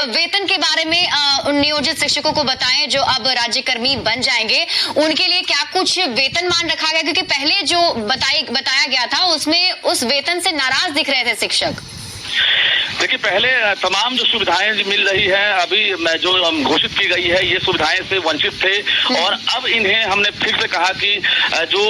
वेतन के बारे में उन नियोजित शिक्षकों को बताएं जो अब राज्यकर्मी बन जाएंगे, उनके लिए क्या कुछ वेतनमान रखा गया? क्योंकि पहले जो बताया गया था उसमें उस वेतन से नाराज दिख रहे थे शिक्षक। देखिए, पहले तमाम जो सुविधाएं मिल रही है अभी जो घोषित की गई है, ये सुविधाएं से वंचित थे और अब इन्हें हमने फिर से कहा कि जो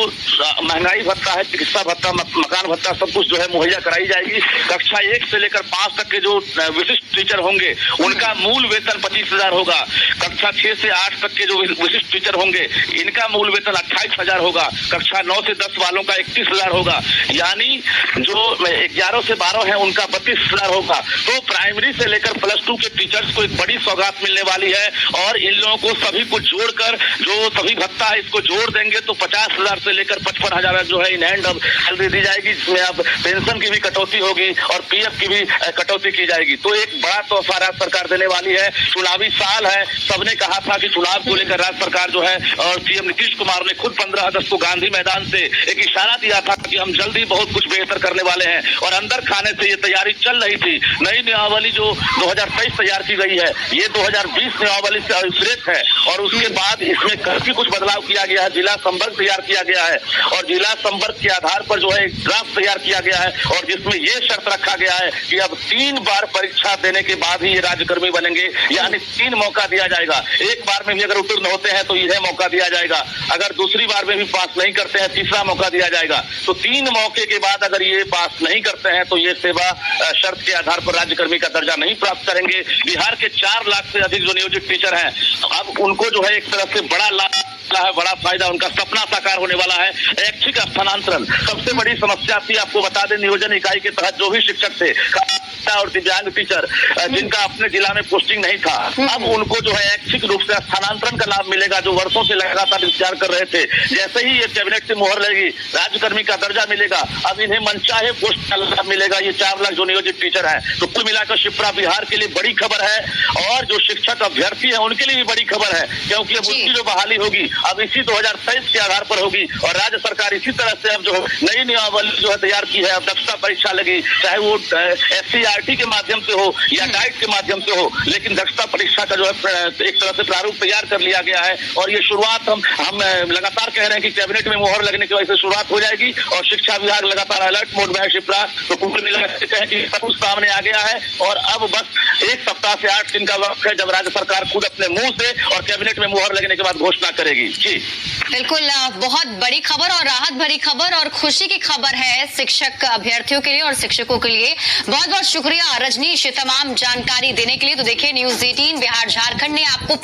महंगाई भत्ता है, चिकित्सा भत्ता, मकान भत्ता, सब कुछ जो है मुहैया कराई जाएगी। कक्षा 1 से लेकर 5 तक के जो विशिष्ट टीचर होंगे उनका मूल वेतन 25,000 होगा। कक्षा 6 से 8 तक के जो विशिष्ट टीचर होंगे इनका मूल वेतन 28,000 होगा। कक्षा 9 से 10 वालों का 31,000 होगा। यानी जो 11 से 12 है उनका 32,000 होगा। तो प्राइमरी से लेकर +2 के टीचर्स को एक बड़ी सौगात मिलने वाली है और इन लोगों को सभी को जोड़कर जो सभी भत्ता है इसको जोड़ देंगे तो 50,000 से लेकर 55,000 जो है इन हैंड अब सैलरी दी जाएगी, जिसमें अब पेंशन की भी कटौती होगी और पीएफ की भी कटौती की जाएगी। तो एक बड़ा तोहफा राज्य सरकार देने वाली है। चुनावी साल है, सबने कहा था कि चुनाव को लेकर राज्य सरकार जो है और सीएम नीतीश कुमार ने खुद 15 अगस्त को गांधी मैदान से एक इशारा दिया था कि हम जल्दी बहुत कुछ बेहतर करने वाले हैं और अंदर खाने से ये तैयारी चल रही थी। नई नियमावली जो 2023 तैयार की गई है ये 2020 नियमावली से अभिप्रेत है और उसके बाद इसमें काफी कुछ बदलाव किया गया है। जिला संवर्ग तैयार किया गया है और जिला संवर्ग के आधार पर जो है एक ड्राफ्ट तैयार किया गया है और जिसमें ये शर्त रखा गया है कि अब 3 बार परीक्षा देने के बाद ही ये राज्यकर्मी बनेंगे, यानी 3 मौका दिया जाएगा। एक बार में भी अगर उत्तीर्ण होते हैं तो इन्हें मौका दिया जाएगा, अगर दूसरी बार में भी पास नहीं करते हैं तीसरा मौका दिया जाएगा। तो 3 मौके के बाद अगर ये पास नहीं करते हैं तो ये सेवा शर्त के आधार पर राज्यकर्मी का दर्जा नहीं प्राप्त करेंगे। बिहार के 4 लाख से अधिक जो नियोजित टीचर हैं अब उनको जो है एक तरह से बड़ा लाभ है, बड़ा फायदा, उनका सपना साकार होने वाला है। ऐच्छिक स्थानांतरण सबसे बड़ी समस्या थी। आपको बता दें, नियोजन इकाई के तहत जो भी शिक्षक थे और दिव्यांग टीचर जिनका अपने जिला में पोस्टिंग नहीं था, अब उनको जो है ऐच्छिक रूप से स्थानांतरण का लाभ मिलेगा, जो वर्षों से लगातार इंतजार कर रहे थे। जैसे ही ये कैबिनेट से मोहर लगेगी, राज्यकर्मी का दर्जा मिलेगा, अब इन्हें मनचाहे पोस्ट का लाभ मिलेगा। ये 4 लाख जो नियोजित टीचर है, तो कुल मिलाकर शिप्रा बिहार के लिए बड़ी खबर है और जो शिक्षक अभ्यर्थी है उनके लिए भी बड़ी खबर है, क्योंकि अब उनकी जो बहाली होगी अब इसी 2023 के आधार पर होगी और राज्य सरकार इसी तरह से अब जो नई नियमावली जो है तैयार की है। अब दक्षता परीक्षा लगी, चाहे वो SCRT के माध्यम से हो या डाइट के माध्यम से हो, लेकिन दक्षता परीक्षा का जो है एक तरह से प्रारूप तैयार कर लिया गया है और ये शुरुआत हम लगातार कह रहे हैं कि कैबिनेट में मोहर लगने की वजह से शुरुआत हो जाएगी और शिक्षा विभाग लगातार अलर्ट मोड में है। शिप्रा तो कुल मिलाकर कहें कि सब कुछ सामने आ गया है और अब बस 1 सप्ताह से 8 दिन का वक्त है जब राज्य सरकार खुद अपने मुंह से और कैबिनेट में मोहर लगने के बाद घोषणा करेगी। जी बिल्कुल, बहुत बड़ी खबर और राहत भरी खबर और खुशी की खबर है शिक्षक अभ्यर्थियों के लिए और शिक्षकों के लिए। बहुत बहुत शुक्रिया रजनीश तमाम जानकारी देने के लिए। तो देखिए, न्यूज़ 18 बिहार झारखंड ने आपको